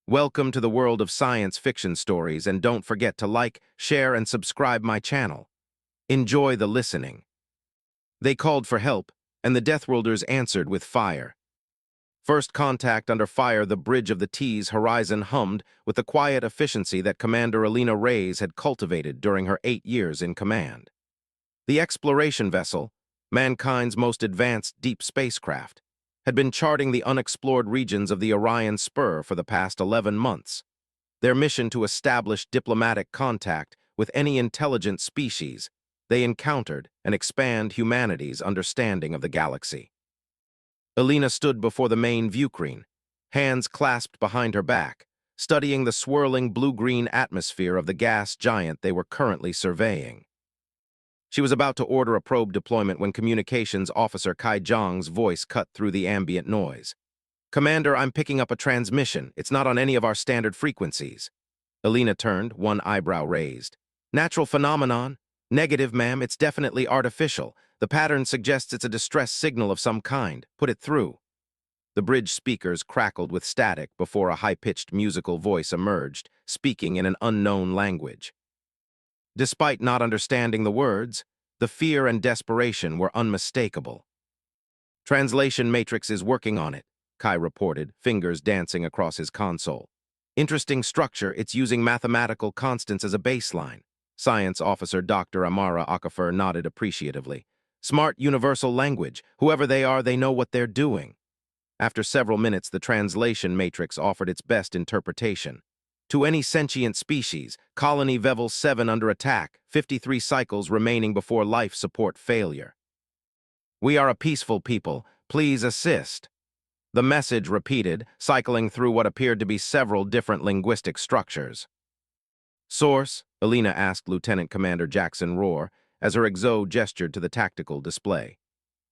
Welcome to the world of science fiction stories, and don't forget to like, share, and subscribe my channel. Enjoy the listening. They called for help, and the Deathworlders answered with fire. First contact under fire, the bridge of the T's horizon hummed with the quiet efficiency that Commander Alina Reyes had cultivated during her 8 years in command. The exploration vessel, mankind's most advanced deep spacecraft, had been charting the unexplored regions of the Orion Spur for the past 11 months. Their mission to establish diplomatic contact with any intelligent species they encountered and expand humanity's understanding of the galaxy. Alina stood before the main viewscreen, hands clasped behind her back, studying the swirling blue-green atmosphere of the gas giant they were currently surveying. She was about to order a probe deployment when Communications Officer Kai Zhang's voice cut through the ambient noise. "Commander, I'm picking up a transmission. It's not on any of our standard frequencies." Alina turned, one eyebrow raised. "Natural phenomenon? Negative, ma'am. It's definitely artificial. The pattern suggests it's a distress signal of some kind. Put it through." The bridge speakers crackled with static before a high-pitched musical voice emerged, speaking in an unknown language. Despite not understanding the words, the fear and desperation were unmistakable. "Translation Matrix is working on it," Kai reported, fingers dancing across his console. "Interesting structure. It's using mathematical constants as a baseline." Science Officer Dr. Amara Akafer nodded appreciatively. "Smart universal language. Whoever they are, they know what they're doing." After several minutes, the translation matrix offered its best interpretation. "To any sentient species, Colony Vevel 7 under attack, 53 cycles remaining before life support failure. We are a peaceful people. Please assist." The message repeated, cycling through what appeared to be several different linguistic structures. "Source?" Alina asked Lieutenant Commander Jackson Rohr, as her exo gestured to the tactical display.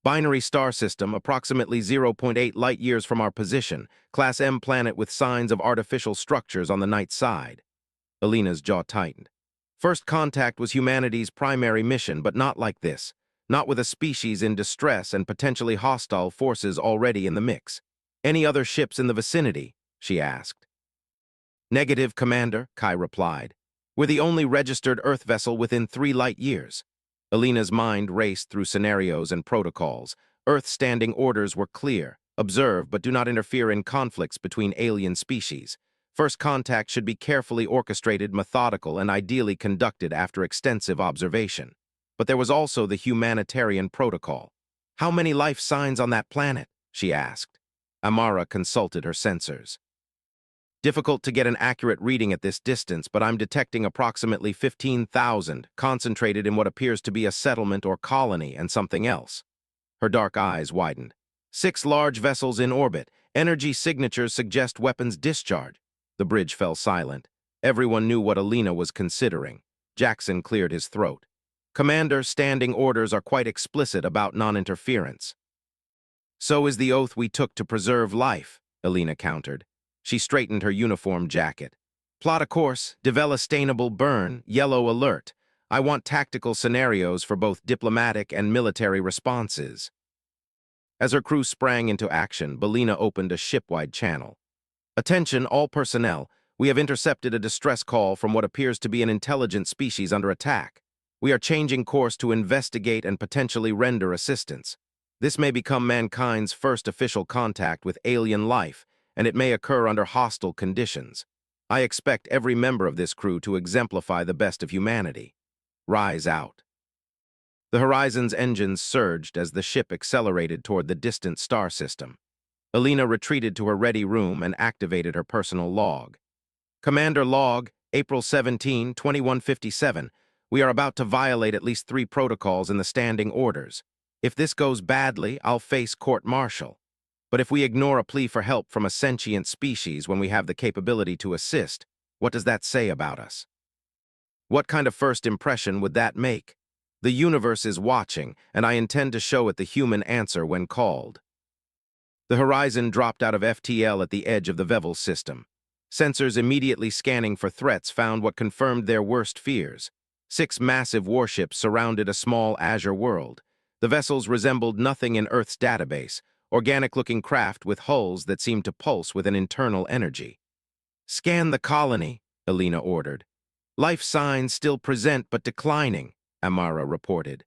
"Binary star system, approximately 0.8 light-years from our position. Class M planet with signs of artificial structures on the night side." Alina's jaw tightened. First contact was humanity's primary mission, but not like this. Not with a species in distress and potentially hostile forces already in the mix. "Any other ships in the vicinity?" she asked. "Negative, Commander," Kai replied. "We're the only registered Earth vessel within 3 light-years. Alina's mind raced through scenarios and protocols. Earth's standing orders were clear. Observe, but do not interfere in conflicts between alien species. First contact should be carefully orchestrated, methodical, and ideally conducted after extensive observation. But there was also the humanitarian protocol. "How many life signs on that planet?" she asked. Amara consulted her sensors. "Difficult to get an accurate reading at this distance, but I'm detecting approximately 15,000, concentrated in what appears to be a settlement or colony and something else." Her dark eyes widened. 6 large vessels in orbit. Energy signatures suggest weapons discharge." The bridge fell silent. Everyone knew what Alina was considering. Jackson cleared his throat. "Commander, standing orders are quite explicit about non-interference." "So is the oath we took to preserve life," Alina countered. She straightened her uniform jacket. "Plot a course, develop burn, yellow alert. I want tactical scenarios for both diplomatic and military responses." As her crew sprang into action, Belina opened a ship-wide channel. "Attention, all personnel. We have intercepted a distress call from what appears to be an intelligent species under attack. We are changing course to investigate and potentially render assistance. This may become mankind's first official contact with alien life, and it may occur under hostile conditions. I expect every member of this crew to exemplify the best of humanity. Rise out." The Horizon's engines surged as the ship accelerated toward the distant star system. Alina retreated to her ready room and activated her personal log. "Commander log, April 17, 2157. We are about to violate at least 3 protocols in the standing orders. If this goes badly, I'll face court-martial. But if we ignore a plea for help from a sentient species when we have the capability to assist, what does that say about us? What kind of first impression would that make? The universe is watching, and I intend to show it the human answer when called." The Horizon dropped out of FTL at the edge of the Vevel system. Sensors immediately scanning for threats found what confirmed their worst fears. 6 massive warships surrounded a small azure world. The vessels resembled nothing in Earth's database, organic-looking craft with hulls that seemed to pulse with an internal energy. Scan the colony, Elena ordered. Life signs still present but declining, Amara reported.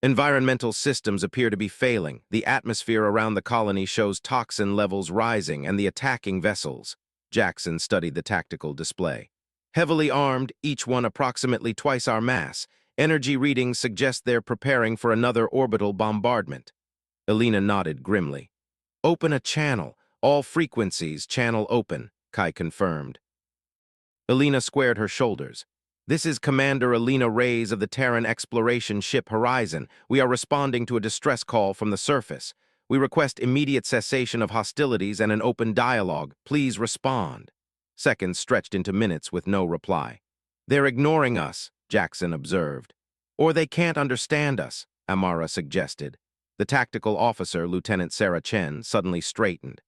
Environmental systems appear to be failing. The atmosphere around the colony shows toxin levels rising and the attacking vessels. Jackson studied the tactical display. Heavily armed, each one approximately twice our mass. Energy readings suggest they're preparing for another orbital bombardment. Elena nodded grimly. Open a channel. All frequencies, channel open, Kai confirmed. Elena squared her shoulders. This is Commander Elena Reyes of the Terran exploration ship Horizon. We are responding to a distress call from the surface. We request immediate cessation of hostilities and an open dialogue. Please respond. Seconds stretched into minutes with no reply. They're ignoring us, Jackson observed. Or they can't understand us, Amara suggested. The tactical officer, Lieutenant Sarah Chen, suddenly straightened.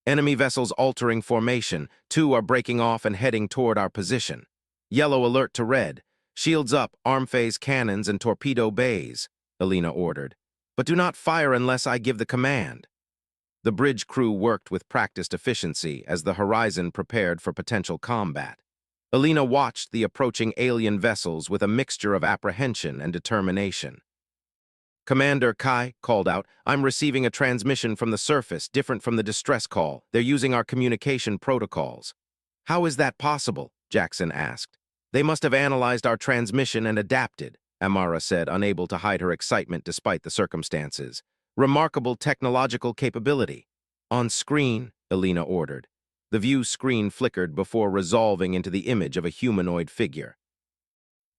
Enemy vessels altering formation. 2 are breaking off and heading toward our position. Yellow alert to red. Shields up, arm phase cannons and torpedo bays, Elena ordered. But do not fire unless I give the command. The bridge crew worked with practiced efficiency as the Horizon prepared for potential combat. Elena watched the approaching alien vessels with a mixture of apprehension and determination. Commander Kai called out, I'm receiving a transmission from the surface, different from the distress call. They're using our communication protocols. How is that possible? Jackson asked. They must have analyzed our transmission and adapted, Amara said, unable to hide her excitement despite the circumstances. Remarkable technological capability. On screen, Elena ordered. The view screen flickered before resolving into the image of a humanoid figure.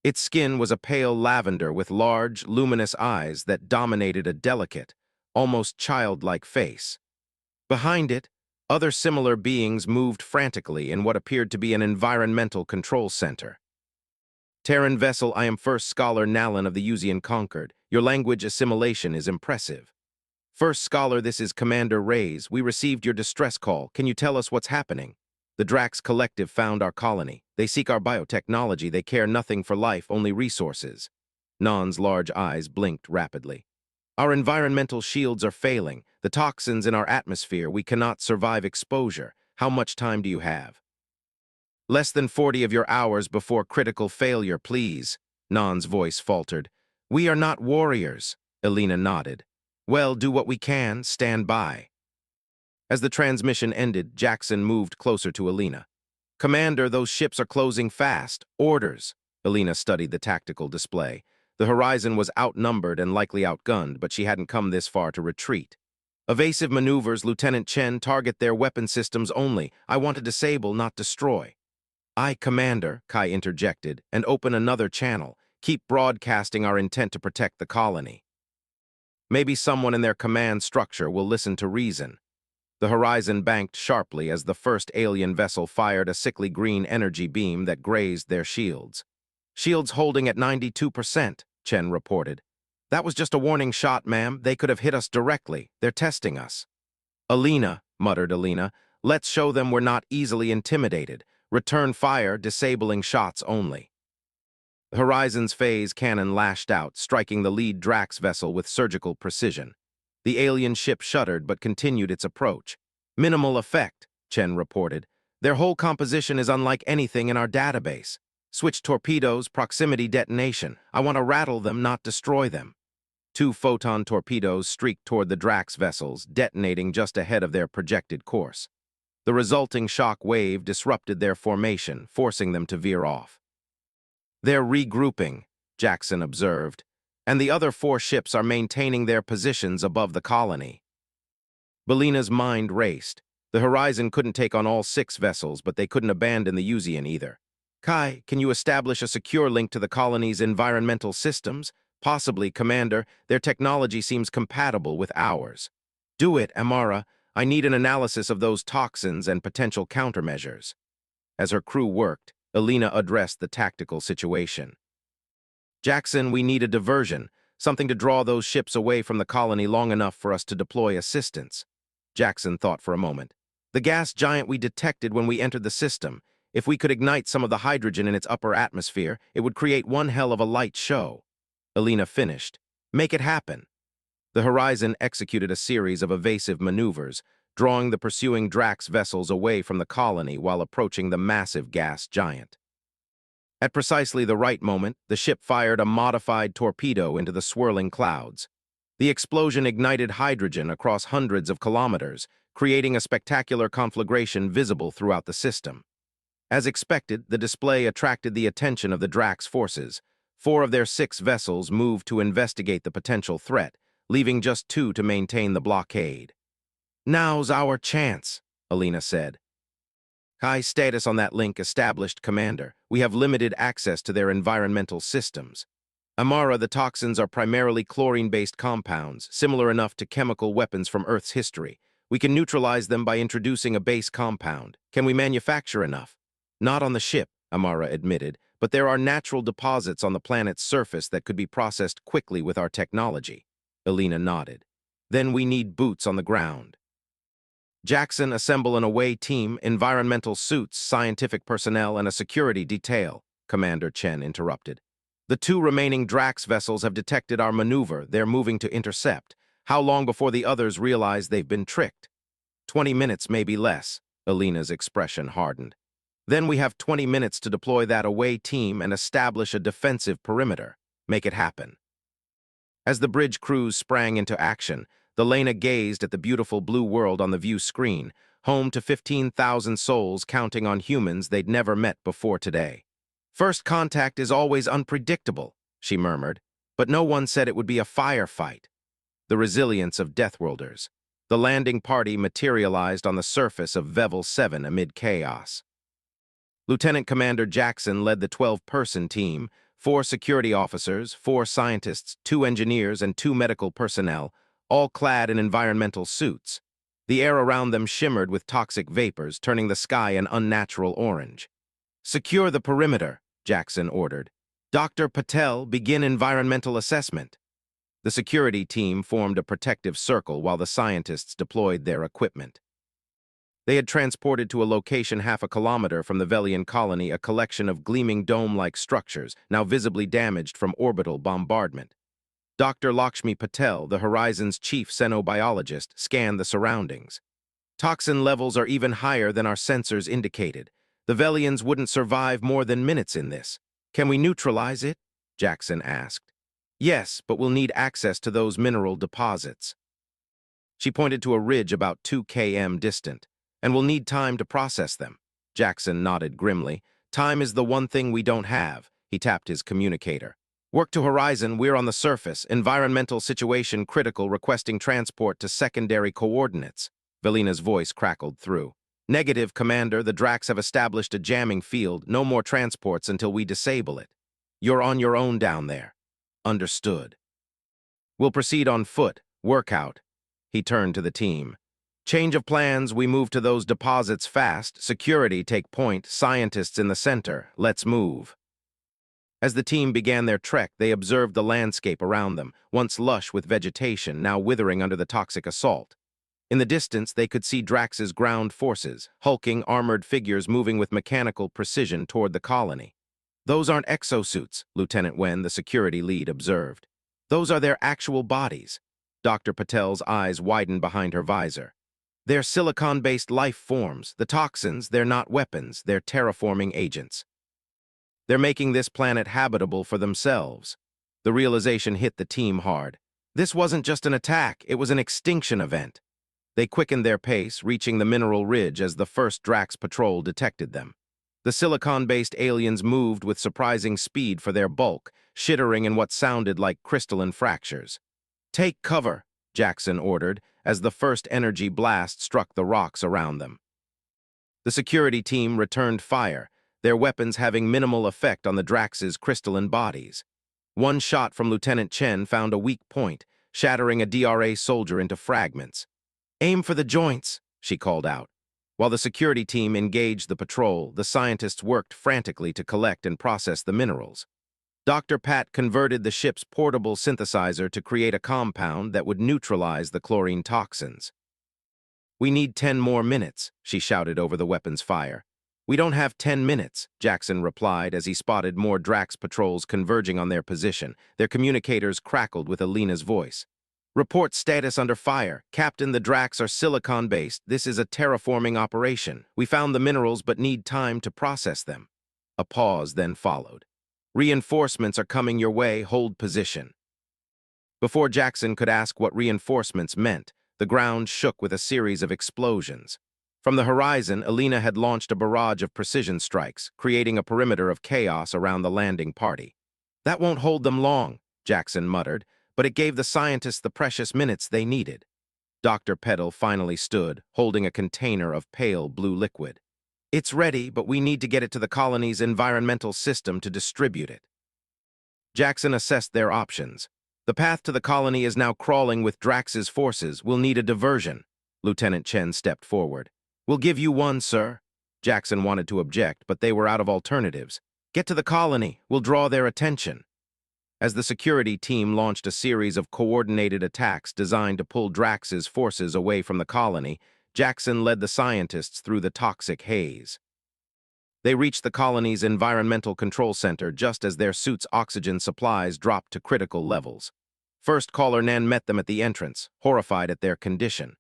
Its skin was a pale lavender with large, luminous eyes that dominated a delicate, almost childlike face. Behind it, other similar beings moved frantically in what appeared to be an environmental control center. Terran vessel, I am First Scholar Nalin of the Uzian Conquered. Your language assimilation is impressive. First Scholar, this is Commander Reyes. We received your distress call. Can you tell us what's happening? The Drax Collective found our colony. They seek our biotechnology. They care nothing for life, only resources. Nan's large eyes blinked rapidly. Our environmental shields are failing. The toxins in our atmosphere, we cannot survive exposure. How much time do you have? Less than 40 of your hours before critical failure, please. Nan's voice faltered. We are not warriors, Elena nodded. Well, do what we can. Stand by. As the transmission ended, Jackson moved closer to Elena. Commander, those ships are closing fast. Orders. Elena studied the tactical display. The Horizon was outnumbered and likely outgunned, but she hadn't come this far to retreat. Evasive maneuvers, Lieutenant Chen, target their weapon systems only. I want to disable, not destroy. I, Commander, Kai interjected, and open another channel. Keep broadcasting our intent to protect the colony. Maybe someone in their command structure will listen to reason. The Horizon banked sharply as the first alien vessel fired a sickly green energy beam that grazed their shields. Shields holding at 92%, Chen reported. That was just a warning shot, ma'am. They could have hit us directly. They're testing us. Elena, muttered Elena, let's show them we're not easily intimidated. Return fire, disabling shots only. The Horizon's phase cannon lashed out, striking the lead Drax vessel with surgical precision. The alien ship shuddered but continued its approach. Minimal effect, Chen reported. Their whole composition is unlike anything in our database. Switch torpedoes, proximity detonation. I want to rattle them, not destroy them. 2 photon torpedoes streaked toward the Drax vessels, detonating just ahead of their projected course. The resulting shock wave disrupted their formation, forcing them to veer off. They're regrouping, Jackson observed, and the other 4 ships are maintaining their positions above the colony. Belena's mind raced. The Horizon couldn't take on all 6 vessels, but they couldn't abandon the Uzian either. Kai, can you establish a secure link to the colony's environmental systems? Possibly, Commander. Their technology seems compatible with ours. Do it, Amara. I need an analysis of those toxins and potential countermeasures. As her crew worked, Elena addressed the tactical situation. Jackson, we need a diversion, something to draw those ships away from the colony long enough for us to deploy assistance. Jackson thought for a moment. The gas giant we detected when we entered the system, if we could ignite some of the hydrogen in its upper atmosphere, it would create one hell of a light show. Elena finished. Make it happen. The Horizon executed a series of evasive maneuvers, drawing the pursuing Drax vessels away from the colony while approaching the massive gas giant. At precisely the right moment, the ship fired a modified torpedo into the swirling clouds. The explosion ignited hydrogen across hundreds of kilometers, creating a spectacular conflagration visible throughout the system. As expected, the display attracted the attention of the Drax forces. 4 of their 6 vessels moved to investigate the potential threat, leaving just 2 to maintain the blockade. "Now's our chance," Alina said. "High status on that link established, Commander. We have limited access to their environmental systems. Amara, the toxins are primarily chlorine-based compounds, similar enough to chemical weapons from Earth's history. We can neutralize them by introducing a base compound. Can we manufacture enough?" "Not on the ship," Amara admitted, "but there are natural deposits on the planet's surface that could be processed quickly with our technology." Alina nodded. "Then we need boots on the ground." "Jackson, assemble an away team, environmental suits, scientific personnel, and a security detail," Commander Chen interrupted. "The 2 remaining Drax vessels have detected our maneuver. They're moving to intercept. How long before the others realize they've been tricked?" 20 minutes, maybe less." Alina's expression hardened. "Then we have 20 minutes to deploy that away team and establish a defensive perimeter. Make it happen." As the bridge crews sprang into action, the Lena gazed at the beautiful blue world on the view screen, home to 15,000 souls counting on humans they'd never met before today. "First contact is always unpredictable," she murmured, "but no one said it would be a firefight." The resilience of Deathworlders. The landing party materialized on the surface of Vevel 7 amid chaos. Lieutenant Commander Jackson led the 12-person team, 4 security officers, 4 scientists, 2 engineers, and 2 medical personnel, all clad in environmental suits. The air around them shimmered with toxic vapors, turning the sky an unnatural orange. "Secure the perimeter," Jackson ordered. "Dr. Patel, begin environmental assessment." The security team formed a protective circle while the scientists deployed their equipment. They had transported to a location half a kilometer from the Velian colony a collection of gleaming dome-like structures, now visibly damaged from orbital bombardment. Dr. Lakshmi Patel, the Horizon's chief xenobiologist, scanned the surroundings. "Toxin levels are even higher than our sensors indicated. The Velians wouldn't survive more than minutes in this. Can we neutralize it?" Jackson asked. "Yes, but we'll need access to those mineral deposits." She pointed to a ridge about 2 km distant. "And we'll need time to process them." Jackson nodded grimly. "Time is the one thing we don't have." He tapped his communicator. "Work to Horizon, we're on the surface. Environmental situation critical, requesting transport to secondary coordinates." Velina's voice crackled through. "Negative, Commander. The Drax have established a jamming field. No more transports until we disable it. You're on your own down there." "Understood." "We'll proceed on foot. Workout." He turned to the team. "Change of plans, we move to those deposits fast. Security, take point. Scientists in the center. Let's move." As the team began their trek, they observed the landscape around them, once lush with vegetation, now withering under the toxic assault. In the distance, they could see Drax's ground forces, hulking, armored figures moving with mechanical precision toward the colony. "Those aren't exosuits," Lieutenant Wen, the security lead, observed. "Those are their actual bodies." Dr. Patel's eyes widened behind her visor. "They're silicon-based life forms. The toxins, they're not weapons, they're terraforming agents. They're making this planet habitable for themselves." The realization hit the team hard. This wasn't just an attack, it was an extinction event. They quickened their pace, reaching the mineral ridge as the first Drax patrol detected them. The silicon-based aliens moved with surprising speed for their bulk, shittering in what sounded like crystalline fractures. "Take cover," Jackson ordered, as the first energy blast struck the rocks around them. The security team returned fire, their weapons having minimal effect on the Drax's crystalline bodies. One shot from Lieutenant Chen found a weak point, shattering a DRA soldier into fragments. "Aim for the joints," she called out. While the security team engaged the patrol, the scientists worked frantically to collect and process the minerals. Dr. Pat converted the ship's portable synthesizer to create a compound that would neutralize the chlorine toxins. "We need 10 more minutes," she shouted over the weapon's fire. "We don't have 10 minutes," Jackson replied as he spotted more Drax patrols converging on their position. Their communicators crackled with Alina's voice. Report status under fire. Captain, the Drax are silicon-based. This is a terraforming operation. We found the minerals but need time to process them. A pause then followed. Reinforcements are coming your way. Hold position. Before Jackson could ask what reinforcements meant, the ground shook with a series of explosions. From the horizon, Alina had launched a barrage of precision strikes, creating a perimeter of chaos around the landing party. That won't hold them long, Jackson muttered, but it gave the scientists the precious minutes they needed. Dr. Peddle finally stood, holding a container of pale blue liquid. It's ready, but we need to get it to the colony's environmental system to distribute it. Jackson assessed their options. The path to the colony is now crawling with Drax's forces. We'll need a diversion. Lieutenant Chen stepped forward. We'll give you one, sir. Jackson wanted to object, but they were out of alternatives. Get to the colony. We'll draw their attention. As the security team launched a series of coordinated attacks designed to pull Drax's forces away from the colony, Jackson led the scientists through the toxic haze. They reached the colony's environmental control center just as their suit's oxygen supplies dropped to critical levels. First caller Nan met them at the entrance, horrified at their condition.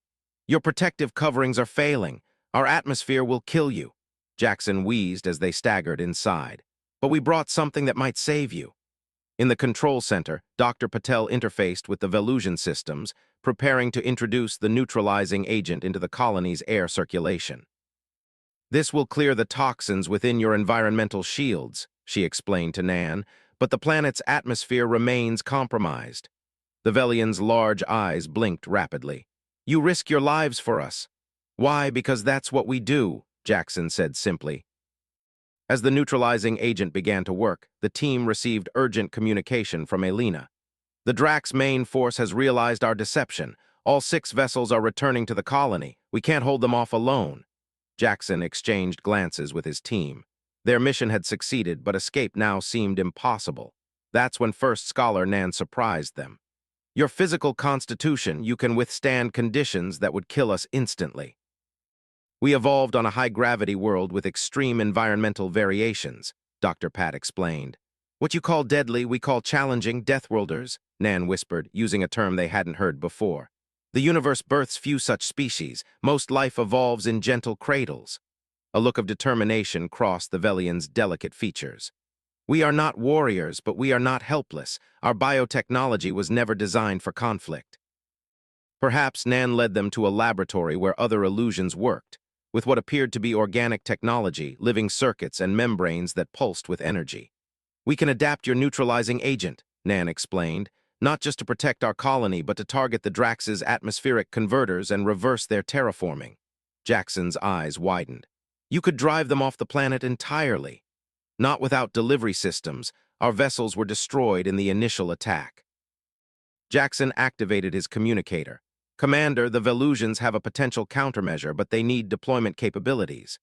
Your protective coverings are failing. Our atmosphere will kill you. Jackson wheezed as they staggered inside. But we brought something that might save you. In the control center, Dr. Patel interfaced with the Velusian systems, preparing to introduce the neutralizing agent into the colony's air circulation. This will clear the toxins within your environmental shields, she explained to Nan, but the planet's atmosphere remains compromised. The Velian's large eyes blinked rapidly. You risk your lives for us. Why? Because that's what we do, Jackson said simply. As the neutralizing agent began to work, the team received urgent communication from Alina. The Drax main force has realized our deception. All 6 vessels are returning to the colony. We can't hold them off alone. Jackson exchanged glances with his team. Their mission had succeeded, but escape now seemed impossible. That's when First Scholar Nan surprised them. Your physical constitution, you can withstand conditions that would kill us instantly. We evolved on a high-gravity world with extreme environmental variations, Dr. Pat explained. What you call deadly, we call challenging. Deathworlders, Nan whispered, using a term they hadn't heard before. The universe births few such species. Most life evolves in gentle cradles. A look of determination crossed the Velian's delicate features. We are not warriors, but we are not helpless. Our biotechnology was never designed for conflict. Perhaps Nan led them to a laboratory where other illusions worked, with what appeared to be organic technology, living circuits, and membranes that pulsed with energy. We can adapt your neutralizing agent, Nan explained, not just to protect our colony, but to target the Drax's atmospheric converters and reverse their terraforming. Jackson's eyes widened. You could drive them off the planet entirely. Not without delivery systems. Our vessels were destroyed in the initial attack. Jackson activated his communicator. Commander, the Velusians have a potential countermeasure, but they need deployment capabilities.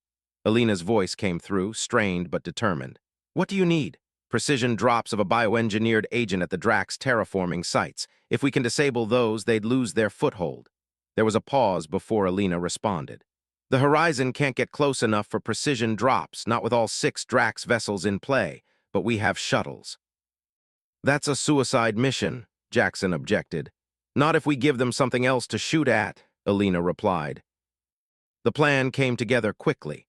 Alina's voice came through, strained but determined. What do you need? Precision drops of a bioengineered agent at the Drax terraforming sites. If we can disable those, they'd lose their foothold. There was a pause before Alina responded. The horizon can't get close enough for precision drops, not with all 6 Drax vessels in play, but we have shuttles. That's a suicide mission, Jackson objected. Not if we give them something else to shoot at, Alina replied. The plan came together quickly.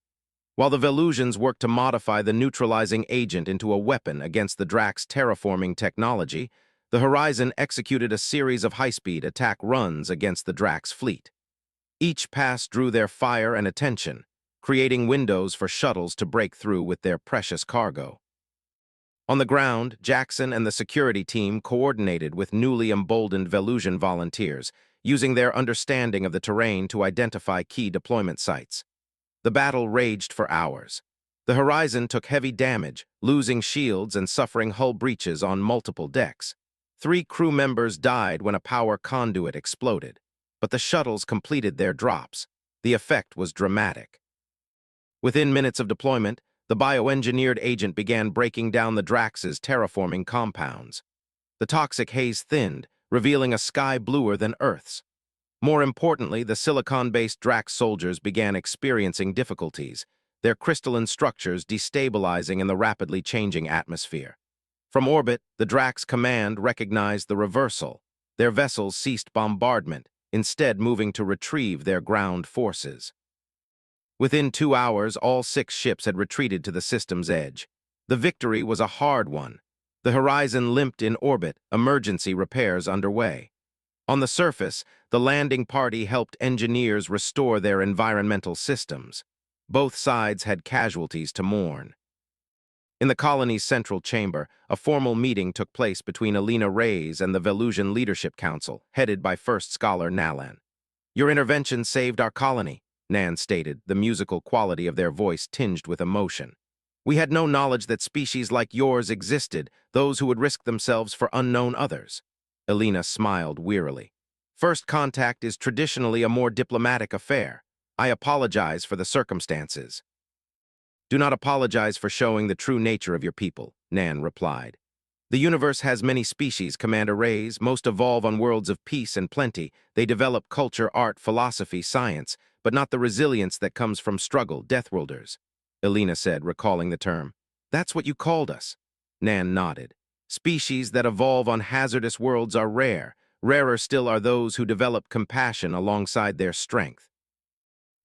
While the Velusians worked to modify the neutralizing agent into a weapon against the Drax terraforming technology, the Horizon executed a series of high-speed attack runs against the Drax fleet. Each pass drew their fire and attention, creating windows for shuttles to break through with their precious cargo. On the ground, Jackson and the security team coordinated with newly emboldened Velusian volunteers, using their understanding of the terrain to identify key deployment sites. The battle raged for hours. The Horizon took heavy damage, losing shields and suffering hull breaches on multiple decks. 3 crew members died when a power conduit exploded, but the shuttles completed their drops. The effect was dramatic. Within minutes of deployment, the bioengineered agent began breaking down the Drax's terraforming compounds. The toxic haze thinned, revealing a sky bluer than Earth's. More importantly, the silicon-based Drax soldiers began experiencing difficulties, their crystalline structures destabilizing in the rapidly changing atmosphere. From orbit, the Drax command recognized the reversal. Their vessels ceased bombardment, instead moving to retrieve their ground forces. Within 2 hours, all 6 ships had retreated to the system's edge. The victory was a hard one. The Horizon limped in orbit, emergency repairs underway. On the surface, the landing party helped engineers restore their environmental systems. Both sides had casualties to mourn. In the colony's central chamber, a formal meeting took place between Alina Reyes and the Velusian Leadership Council, headed by First Scholar Nalan. "Your intervention saved our colony," Nan stated, the musical quality of their voice tinged with emotion. "We had no knowledge that species like yours existed, those who would risk themselves for unknown others." Alina smiled wearily. "First contact is traditionally a more diplomatic affair. I apologize for the circumstances." "Do not apologize for showing the true nature of your people," Nan replied. "The universe has many species, Commander Reyes. Most evolve on worlds of peace and plenty. They develop culture, art, philosophy, science, but not the resilience that comes from struggle, Deathworlders," Alina said, recalling the term. "That's what you called us." Nan nodded. "Species that evolve on hazardous worlds are rare. Rarer still are those who develop compassion alongside their strength.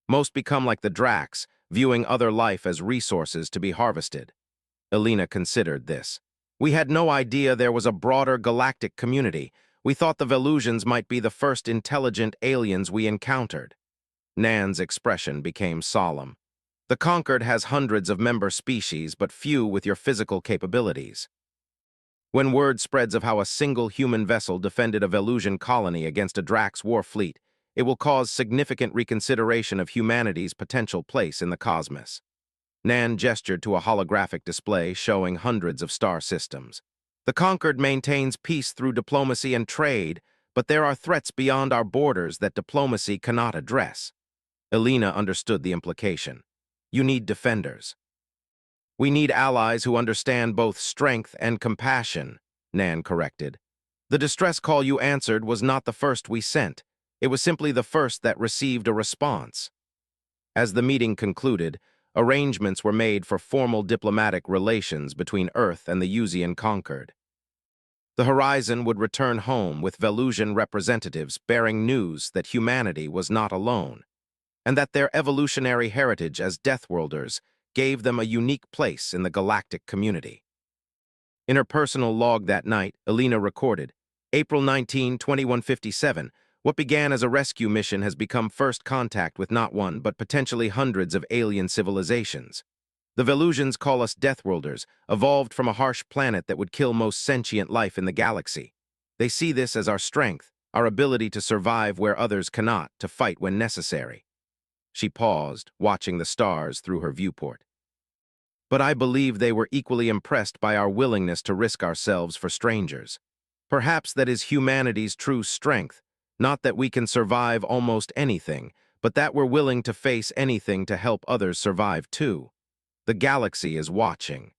Most become like the Drax, viewing other life as resources to be harvested." Alina considered this. "We had no idea there was a broader galactic community. We thought the Velusians might be the first intelligent aliens we encountered." Nan's expression became solemn. "The Conquered has hundreds of member species, but few with your physical capabilities. When word spreads of how a single human vessel defended a Velusian colony against a Drax war fleet, it will cause significant reconsideration of humanity's potential place in the cosmos." Nan gestured to a holographic display showing hundreds of star systems. "The Conquered maintains peace through diplomacy and trade, but there are threats beyond our borders that diplomacy cannot address." Alina understood the implication. "You need defenders." "We need allies who understand both strength and compassion," Nan corrected. "The distress call you answered was not the first we sent. It was simply the first that received a response." As the meeting concluded, arrangements were made for formal diplomatic relations between Earth and the Usian Conquered. The Horizon would return home with Velusian representatives bearing news that humanity was not alone, and that their evolutionary heritage as Deathworlders gave them a unique place in the galactic community. In her personal log that night, Alina recorded, "April 19, 2157, what began as a rescue mission has become first contact with not one, but potentially hundreds of alien civilizations. The Velusians call us Deathworlders, evolved from a harsh planet that would kill most sentient life in the galaxy. They see this as our strength, our ability to survive where others cannot, to fight when necessary." She paused, watching the stars through her viewport. "But I believe they were equally impressed by our willingness to risk ourselves for strangers. Perhaps that is humanity's true strength, not that we can survive almost anything, but that we're willing to face anything to help others survive too. The galaxy is watching."